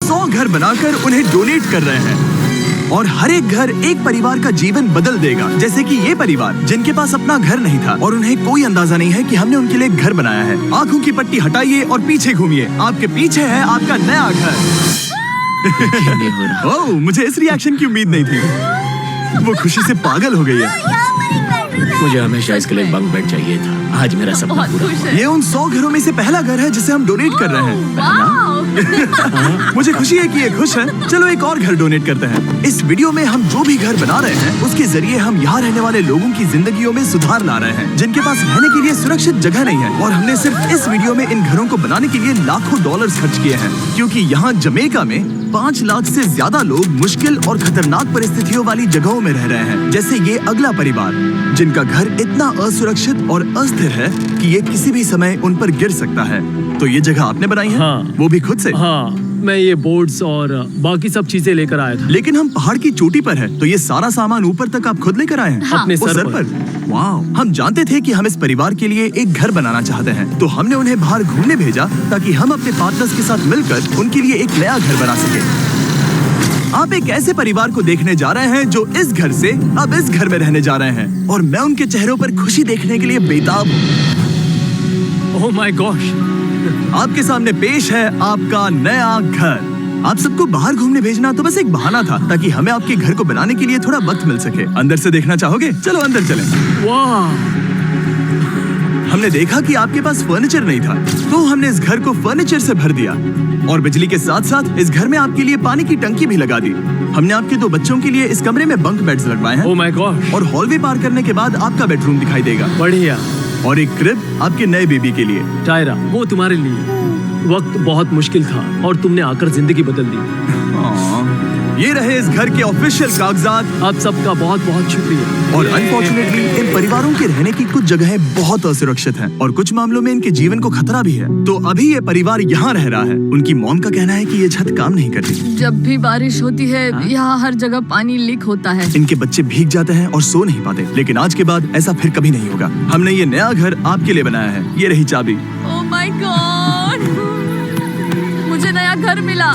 100 घर बनाकर उन्हें डोनेट कर रहे हैं। और हर एक घर एक परिवार का जीवन बदल देगा। जैसे कि ये परिवार जिनके पास अपना घर नहीं था और उन्हें कोई अंदाजा नहीं है कि हमने उनके लिए घर बनाया है। आंखों की पट्टी हटाइए और पीछे घूमिए। आपके पीछे है आपका नया घर। ओह, मुझे इस रिएक्शन की उम्मीद नहीं थी। वो खुशी से पागल हो गई है। मुझे हमेशा इसके लिए बंक बेड चाहिए था। आज मेरा सपना पूरा हुआ। ये उन 100 घरों में से पहला घर है जिसे हम डोनेट कर रहे हैं। मुझे खुशी है कि ये खुश है। चलो एक और घर डोनेट करते हैं। इस वीडियो में हम जो भी घर बना रहे हैं उसके जरिए हम यहाँ रहने वाले लोगों की जिंदगियों में सुधार ला रहे हैं, जिनके पास रहने के लिए सुरक्षित जगह नहीं है। और हमने सिर्फ इस वीडियो में इन घरों को बनाने के लिए लाखों डॉलर्स खर्च किए हैं, क्योंकि यहाँ जमैका में 5 लाख से ज्यादा लोग मुश्किल और खतरनाक परिस्थितियों वाली जगहों में रह रहे हैं। जैसे ये अगला परिवार जिनका घर इतना असुरक्षित और अस्थिर है कि ये किसी भी समय उन पर गिर सकता है। तो ये जगह आपने बनाई है? हाँ। वो भी खुद से? हाँ, मैं ये बोर्ड्स और बाकी सब चीजें लेकर आया था। लेकिन हम पहाड़ की चोटी पर हैं, तो ये सारा सामान ऊपर तक आप खुद लेकर आए हैं? हाँ। अपने वो सर पर। वाओ! हम जानते थे कि हम इस परिवार के लिए एक घर बनाना चाहते हैं, तो हमने उन्हें बाहर घूमने भेजा ताकि हम अपने पार्टनर्स के साथ मिलकर उनके लिए एक नया घर बना सके। आप एक ऐसे परिवार को देखने जा रहे हैं जो इस घर से अब इस घर में रहने जा रहे हैं, और मैं उनके चेहरों पर खुशी देखने के लिए बेताब हूँ। Oh my gosh! आपके सामने पेश है आपका नया घर। आप सबको बाहर घूमने भेजना तो बस एक बहाना था ताकि हमें आपके घर को बनाने के लिए थोड़ा वक्त मिल सके। अंदर से देखना चाहोगे? चलो अंदर चलें। वाह! हमने देखा कि आपके पास फर्नीचर नहीं था, तो हमने इस घर को फर्नीचर से भर दिया और बिजली के साथ साथ इस घर में आपके लिए पानी की टंकी भी लगा दी। हमने आपके 2 बच्चों के लिए इस कमरे में बंक बेड्स लगवाए हैं। Oh my gosh! और हॉलवे पार करने के बाद आपका बेडरूम दिखाई देगा। बढ़िया। और एक क्रिब आपके नए बेबी के लिए। टायरा, वो तुम्हारे लिए। वक्त बहुत मुश्किल था और तुमने आकर जिंदगी बदल दी। ये रहे इस घर के ऑफिशियल कागजात। आप सबका बहुत बहुत शुक्रिया। और अनफॉर्चुनेटली इन परिवारों के रहने की कुछ जगहें बहुत असुरक्षित हैं और कुछ मामलों में इनके जीवन को खतरा भी है। तो अभी ये परिवार यहाँ रह रहा है। उनकी मॉम का कहना है कि ये छत काम नहीं करती। जब भी बारिश होती है यहाँ हर जगह पानी लीक होता है। इनके बच्चे भीग जाते हैं और सो नहीं पाते। लेकिन आज के बाद ऐसा फिर कभी नहीं होगा। हमने ये नया घर आपके लिए बनाया है। ये रही चाबी। Oh my God! मुझे नया घर मिला।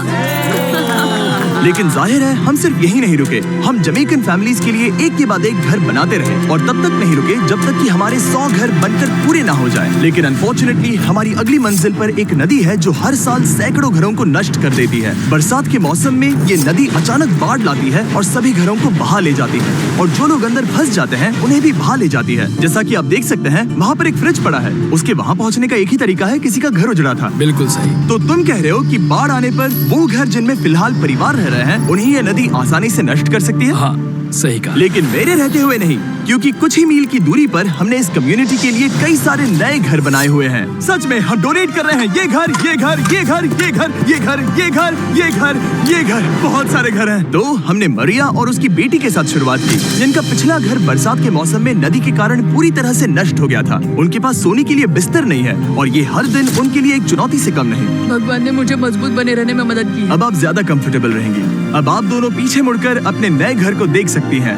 लेकिन जाहिर है हम सिर्फ यही नहीं रुके। हम जमैकन फैमिलीज के लिए एक के बाद एक घर बनाते रहे और तब तक नहीं रुके जब तक कि हमारे 100 घर बनकर पूरे ना हो जाए। लेकिन अनफॉर्चुनेटली हमारी अगली मंजिल पर एक नदी है जो हर साल सैकड़ों घरों को नष्ट कर देती है। बरसात के मौसम में ये नदी अचानक बाढ़ लाती है और सभी घरों को बहा ले जाती है, और जो लोग अंदर फंस जाते हैं उन्हें भी बहा ले जाती है। जैसा कि आप देख सकते हैं वहाँ पर एक फ्रिज पड़ा है। उसके वहाँ पहुँचने का एक ही तरीका है, किसी का घर उजड़ा था। बिल्कुल सही। तो तुम कह रहे हो कि बाढ़ आने पर वो घर जिनमें फिलहाल परिवार रह रहे हैं उन्हें ये नदी आसानी से नष्ट कर सकती है? हाँ, सही कहा। लेकिन मेरे रहते हुए नहीं, क्योंकि कुछ ही मील की दूरी पर हमने इस कम्युनिटी के लिए कई सारे नए घर बनाए हुए हैं। सच में हम डोनेट कर रहे हैं। ये घर, ये घर, ये घर, ये घर, ये घर, ये घर, ये घर, ये घर, बहुत सारे घर हैं। तो हमने मरिया और उसकी बेटी के साथ शुरुआत की, जिनका पिछला घर बरसात के मौसम में नदी के कारण पूरी तरह से नष्ट हो गया था। उनके पास सोने के लिए बिस्तर नहीं है और ये हर दिन उनके लिए एक चुनौती से कम नहीं। भगवान ने मुझे मजबूत बने रहने में मदद की। अब आप ज्यादा कंफर्टेबल रहेंगी। अब आप दोनों पीछे मुड़कर अपने नए घर को देख सकती हैं।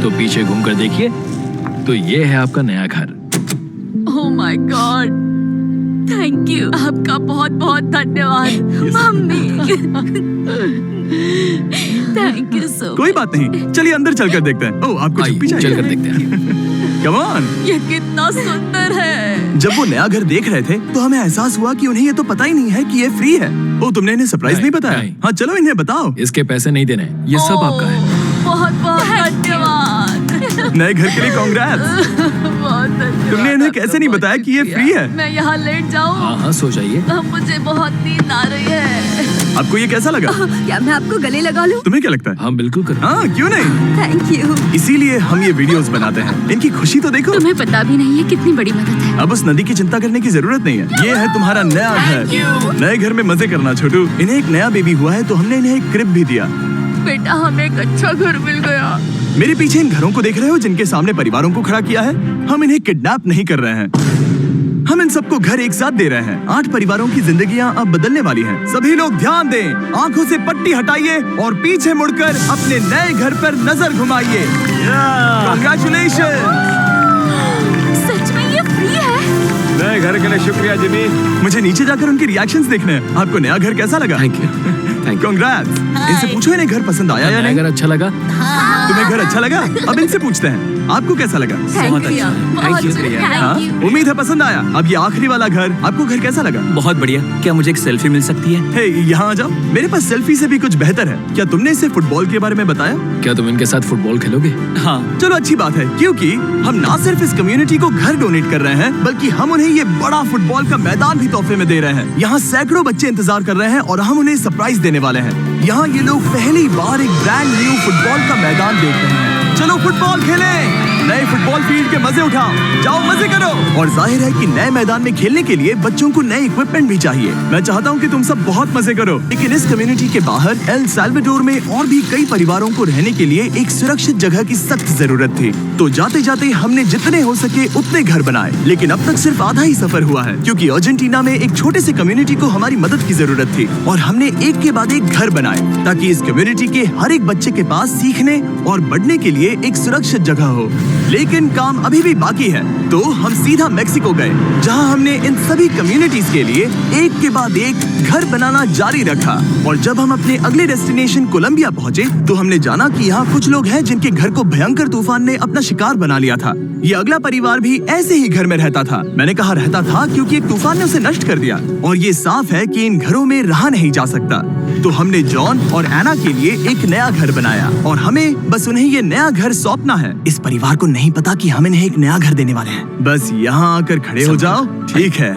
तो पीछे घूमकर देखिए, तो ये है आपका नया घर। Oh my God! Thank you. आपका बहुत बहुत धन्यवाद मम्मी। Thank you so. कोई बात नहीं, चलिए अंदर चलकर देखते हैं। ओह, आपको चुप्पी चाहिए? चलकर देखते हैं। Come on. ये कितना सुंदर है। जब वो नया घर देख रहे थे तो हमें एहसास हुआ कि उन्हें ये तो पता ही नहीं है कि ये फ्री है। ओ, तुमने इन्हें सरप्राइज नहीं बताया? नहीं। हाँ, चलो इन्हें बताओ। इसके पैसे नहीं देने, ये सब आपका है। बहुत बहुत धन्यवाद। नए घर के लिए कांग्रेट्स। बहुत धन्यवाद। तुमने इन्हें कैसे नहीं बताया कि ये फ्री है? मैं यहाँ लेट जाऊँ? हाँ हाँ, सो जाइए। मुझे बहुत नींद आ रही है। आपको ये कैसा लगा? क्या मैं आपको गले लगा लूं? तुम्हें क्या लगता है? हाँ बिल्कुल करो। हाँ, क्यों नहीं? Thank you. इसीलिए हम ये वीडियोस बनाते हैं। इनकी खुशी तो देखो। तुम्हें पता भी नहीं है कितनी बड़ी मदद है। अब उस नदी की चिंता करने की जरूरत नहीं है। ये है तुम्हारा नया घर। नए घर में मजे करना छोटू। इन्हें एक नया बेबी हुआ है तो हमने इन्हें एक क्रिब भी दिया। बेटा, हमें एक अच्छा घर मिल गया। मेरे पीछे इन घरों को देख रहे हो जिनके सामने परिवारों को खड़ा किया है? हम इन्हें किडनैप नहीं कर रहे हैं। हम इन सबको घर एक साथ दे रहे हैं। 8 परिवारों की जिंदगियां अब बदलने वाली हैं। सभी लोग ध्यान दें, आंखों से पट्टी हटाइए और पीछे मुड़कर अपने नए घर पर नजर घुमाइए। Congratulations! सच में ये फ्री है? नए घर के लिए शुक्रिया जिमी। मुझे नीचे जाकर उनके रिएक्शंस देखने हैं। आपको नया घर कैसा लगा? Thank you. Thank you. Congrats. इनसे पूछो इन्हें घर पसंद आया या नहीं। अगर अच्छा लगा तुम्हें घर अच्छा लगा? अब इनसे पूछते हैं आपको कैसा लगा? Thank you Thank you. हाँ? उम्मीद है पसंद आया। अब ये आखिरी वाला घर, आपको घर कैसा लगा? बहुत बढ़िया। क्या मुझे एक सेल्फी मिल सकती है? हे, यहाँ आ जाओ। मेरे पास सेल्फी से भी कुछ बेहतर है। क्या तुमने इसे फुटबॉल के बारे में बताया? क्या तुम इनके साथ फुटबॉल खेलोगे? हाँ। चलो अच्छी बात है, क्योंकि हम ना सिर्फ इस कम्युनिटी को घर डोनेट कर रहे हैं, बल्कि हम उन्हें ये बड़ा फुटबॉल का मैदान भी तोहफे में दे रहे हैं। यहाँ सैकड़ों बच्चे इंतजार कर रहे हैं और हम उन्हें सरप्राइज देने वाले हैं। यहाँ ये लोग पहली बार एक ब्रांड न्यू फुटबॉल का मैदान देख रहे हैं। चलो फुटबॉल खेलें, नए फुटबॉल फील्ड के मजे उठाओ, जाओ मजे करो। और जाहिर है कि नए मैदान में खेलने के लिए बच्चों को नए इक्विपमेंट भी चाहिए। मैं चाहता हूँ कि तुम सब बहुत मजे करो, लेकिन इस कम्युनिटी के बाहर एल साल्वाडोर में और भी कई परिवारों को रहने के लिए एक सुरक्षित जगह की सख्त जरूरत थी। तो जाते जाते हमने जितने हो सके उतने घर बनाए, लेकिन अब तक सिर्फ आधा ही सफर हुआ है, क्योंकि अर्जेंटीना में एक छोटे से कम्युनिटी को हमारी मदद की जरूरत थी और हमने एक के बाद एक घर बनाए ताकि इस कम्युनिटी के हर एक बच्चे के पास सीखने और बढ़ने के लिए एक सुरक्षित जगह हो। लेकिन काम अभी भी बाकी है, तो हम सीधा मेक्सिको गए, जहां हमने इन सभी कम्युनिटीज के लिए एक के बाद एक घर बनाना जारी रखा। और जब हम अपने अगले डेस्टिनेशन कोलंबिया पहुंचे, तो हमने जाना कि यहाँ कुछ लोग हैं जिनके घर को भयंकर तूफान ने अपना शिकार बना लिया था। ये अगला परिवार भी ऐसे ही घर में रहता था। मैंने कहा रहता था क्योंकि एक तूफान ने उसे नष्ट कर दिया, और ये साफ है कि इन घरों में रहा नहीं जा सकता। तो हमने जॉन और एना के लिए एक नया घर बनाया और हमें बस उन्हें ये नया घर सौंपना है। इस परिवार को नहीं पता कि हम इन्हें एक नया घर देने वाले हैं। बस यहाँ आकर खड़े हो जाओ। ठीक है,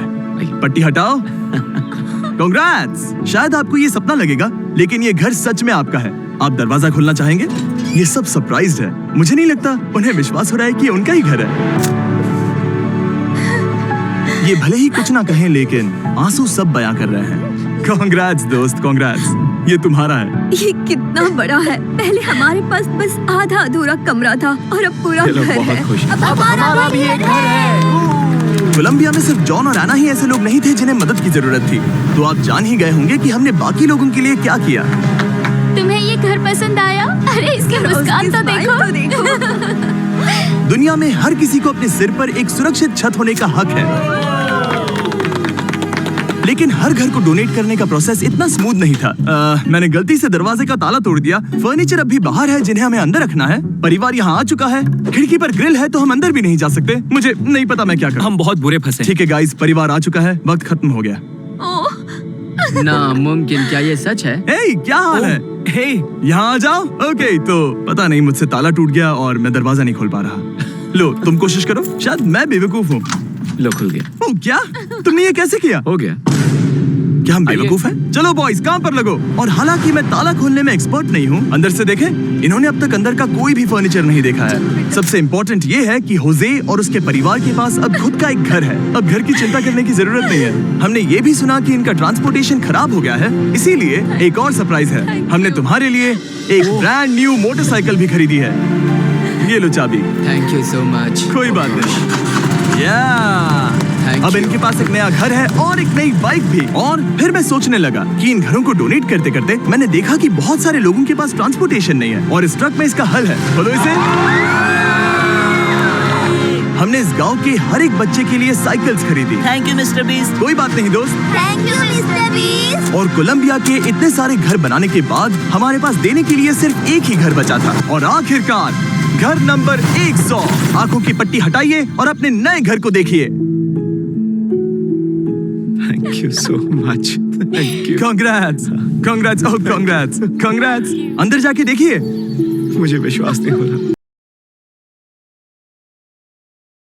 पट्टी हटाओ। कांग्रेट्स। शायद आपको ये सपना लगेगा, लेकिन ये घर सच में आपका है। आप दरवाजा खोलना चाहेंगे? ये सब सरप्राइज्ड है। मुझे नहीं लगता उन्हें विश्वास हो रहा है कि ये उनका ही घर है। ये भले ही कुछ ना कहें, लेकिन आंसू सब बयां कर रहे हैं। कांग्रेट्स दोस्त, कांग्रेट्स। ये तुम्हारा है। ये कितना बड़ा है। पहले हमारे पास बस आधा अधूरा कमरा था और अब पूरा घर है। बहुत खुश अब हमारा भी एक घर है। कोलंबिया में सिर्फ जॉन और एना ही ऐसे लोग नहीं थे जिन्हें मदद की जरूरत थी। तो आप जान ही गए होंगे कि हमने बाकी लोगों के लिए क्या किया। तुम्हें ये घर पसंद आया? अरे इसकी मुस्कान तो देखो। दुनिया में हर किसी को अपने सिर पर एक सुरक्षित छत होने का हक है, लेकिन हर घर को डोनेट करने का प्रोसेस इतना स्मूथ नहीं था। मैंने गलती से दरवाजे का ताला तोड़ दिया। फर्नीचर अब भी बाहर है जिन्हें हमें अंदर रखना है। परिवार यहाँ आ चुका है। खिड़की पर ग्रिल है तो हम अंदर भी नहीं जा सकते। मुझे नहीं पता मैं क्या करूं। हम बहुत बुरे फंसे। ठीक है गाइस, परिवार आ चुका है। वक्त खत्म हो गया। नामुमकिन, क्या ये सच है? हे, क्या हाल है? हे, यहाँ आ जाओ। ओके, तो पता नहीं मुझसे ताला टूट गया और मैं दरवाजा नहीं खोल पा रहा। लो, तुम कोशिश करो। शायद मैं बेवकूफ हूँ। लो, खुल गया। ओ क्या? तुमने ये कैसे किया? हो गया। क्या हम बेवकूफ हैं? चलो बॉयज, काम पर लगो। और हालांकि मैं ताला खोलने में एक्सपर्ट नहीं हूँ, अंदर से देखें, इन्होंने अब तक अंदर का कोई भी फर्नीचर नहीं देखा है। सबसे इम्पोर्टेंट ये है कि होजे और उसके परिवार के पास अब खुद का एक घर है। अब घर की चिंता करने की जरूरत नहीं है। हमने ये भी सुना कि इनका ट्रांसपोर्टेशन खराब हो गया है, इसीलिए एक और सरप्राइज है। हमने तुम्हारे लिए एक ब्रांड न्यू मोटरसाइकिल भी खरीदी है। ये लो चाबी। Thank you so much. कोई बात नहीं। Thank अब you. इनके पास एक नया घर है और एक नई बाइक भी। और फिर मैं सोचने लगा कि इन घरों को डोनेट करते करते मैंने देखा कि बहुत सारे लोगों के पास ट्रांसपोर्टेशन नहीं है, और इस ट्रक में इसका हल है। बोलो इसे। हमने इस गांव के हर एक बच्चे के लिए साइकिल्स खरीदी। Thank you mister beast. कोई बात नहीं दोस्त। Thank you mister beast. और कोलंबिया के इतने सारे घर बनाने के बाद हमारे पास देने के लिए सिर्फ एक ही घर बचा था। और आखिरकार घर नंबर 100। आंखों की पट्टी हटाइए और अपने नए घर को देखिए। Thank you so much. Thank you. Congrats, congrats, oh congrats, congrats. अंदर जाके देखिए। मुझे विश्वास नहीं हो रहा।